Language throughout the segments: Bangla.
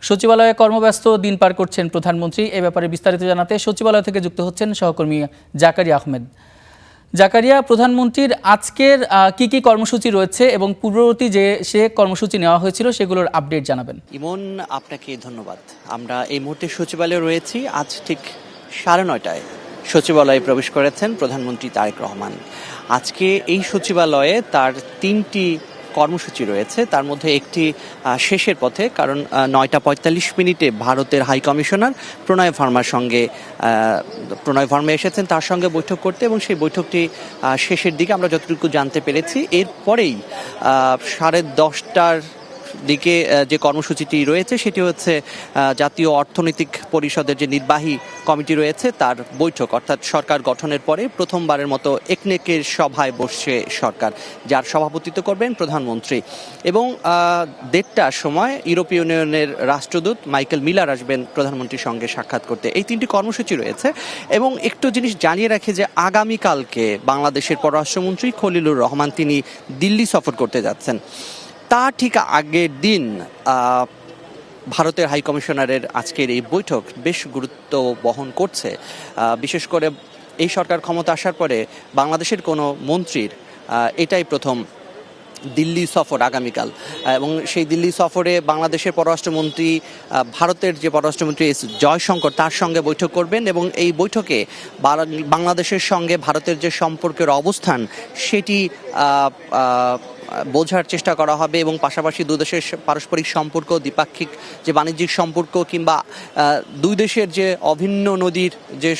সচিবালয়ে কর্মব্যস্ত দিন পার করছেন প্রধানমন্ত্রী। এ ব্যাপারে বিস্তারিত জানাতে সচিবালয় থেকে যুক্ত হচ্ছেন সহকর্মী জাকারিয়া আহমেদ। জাকারিয়া, প্রধানমন্ত্রীর আজকের কি কি কর্মসূচি রয়েছে এবং পূর্ববর্তী যে কর্মসূচি নেওয়া হয়েছিল সেগুলোর আপডেট জানাবেন। ইমন, আপনাকে ধন্যবাদ। আমরা এই মুহূর্তে সচিবালয়ে রয়েছি। আজ ঠিক 9:30টায় সচিবালয়ে প্রবেশ করেছেন প্রধানমন্ত্রী তারেক রহমান। আজকে এই সচিবালয়ে তার 3টি কর্মসূচি রয়েছে, তার মধ্যে একটি শেষের পথে, কারণ 9:45 ভারতের হাই কমিশনার প্রণয় ভার্মা এসেছেন তার সঙ্গে বৈঠক করতে, এবং সেই বৈঠকটি শেষের দিকে আমরা যতটুকু জানতে পেরেছি। এরপরেই 10:30টার দিকে যে কর্মসূচিটি রয়েছে সেটি হচ্ছে জাতীয় অর্থনৈতিক পরিষদের যে নির্বাহী কমিটি রয়েছে তার বৈঠক, অর্থাৎ সরকার গঠনের পরে প্রথমবারের মতো একনেকের সভায় বসছে সরকার, যার সভাপতিত্ব করবেন প্রধানমন্ত্রী। এবং 1:30টার সময় ইউরোপীয় ইউনিয়নের রাষ্ট্রদূত মাইকেল মিলার আসবেন প্রধানমন্ত্রীর সঙ্গে সাক্ষাৎ করতে। এই 3টি কর্মসূচি রয়েছে। এবং একটু জিনিস জানিয়ে রাখি যে আগামীকালকে বাংলাদেশের পররাষ্ট্রমন্ত্রী খলিলুর রহমান তিনি দিল্লি সফর করতে যাচ্ছেন। তা ঠিক আগের দিন ভারতের হাই কমিশনারের আজকের এই বৈঠক বেশ গুরুত্ব বহন করছে। বিশেষ করে এই সরকার ক্ষমতা আসার পরে বাংলাদেশের কোনো মন্ত্রীর এটাই প্রথম দিল্লি সফর আগামীকাল। এবং সেই দিল্লি সফরে বাংলাদেশের পররাষ্ট্রমন্ত্রী ভারতের যে পররাষ্ট্রমন্ত্রী এস জয়শঙ্কর তার সঙ্গে বৈঠক করবেন, এবং এই বৈঠকে বাংলাদেশের সঙ্গে ভারতের যে সম্পর্কের অবস্থান সেটি বোঝার চেষ্টা করা হবে, এবং পাশাপাশি দুই দেশের পারস্পরিক সম্পর্ক, দ্বিপাক্ষিক যে বাণিজ্যিক সম্পর্ক, কিংবা দুই দেশের যে অভিন্ন নদীর যে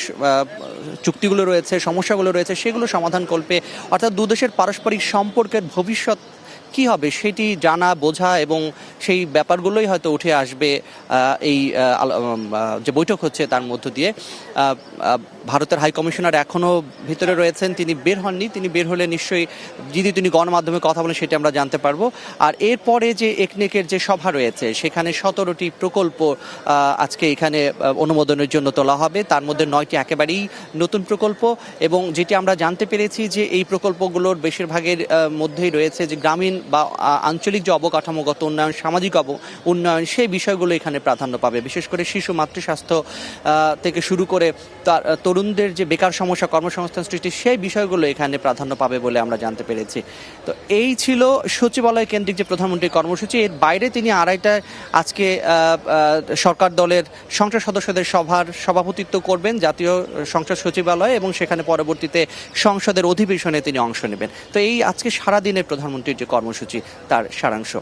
চুক্তিগুলো রয়েছে, সমস্যাগুলো রয়েছে, সেগুলো সমাধানকল্পে, অর্থাৎ দুই দেশের পারস্পরিক সম্পর্কের ভবিষ্যৎ কি হবে সেটি জানা, বোঝা, এবং সেই ব্যাপারগুলোই হয়তো উঠে আসবে এই যে বৈঠক হচ্ছে তার মধ্য দিয়ে। ভারতের হাই কমিশনার এখনও ভিতরে রয়েছেন, তিনি বের হননি। তিনি বের হলে নিশ্চয়ই যদি তিনি গণমাধ্যমে কথা বলেন সেটি আমরা জানতে পারবো। আর এরপরে যে একনেকের যে সভা রয়েছে সেখানে 17টি প্রকল্প আজকে এখানে অনুমোদনের জন্য তোলা হবে। তার মধ্যে 9টি একেবারেই নতুন প্রকল্প, এবং যেটি আমরা জানতে পেরেছি যে এই প্রকল্পগুলোর বেশিরভাগের মধ্যেই রয়েছে যে গ্রামীণ বা আঞ্চলিক যে অবকাঠামোগত উন্নয়ন, সামাজিক উন্নয়ন, সেই বিষয়গুলো এখানে প্রাধান্য পাবে। বিশেষ করে শিশু মাতৃস্বাস্থ্য থেকে শুরু করে তরুণদের যে বেকার সমস্যা, কর্মসংস্থান সৃষ্টি, সেই বিষয়গুলো এখানে প্রাধান্য পাবে বলে আমরা জানতে পেরেছি। তো এই ছিল সচিবালয় কেন্দ্রিক যে প্রধানমন্ত্রীর কর্মসূচি। এর বাইরে তিনি 2:30টায় আজকে সরকার দলের সংসদ সদস্যদের সভার সভাপতিত্ব করবেন জাতীয় সংসদ সচিবালয়ে, এবং সেখানে পরবর্তীতে সংসদের অধিবেশনে তিনি অংশ নেবেন। তো এই আজকে সারাদিনের প্রধানমন্ত্রীর যে কর্মসূচি তার সারাংশ।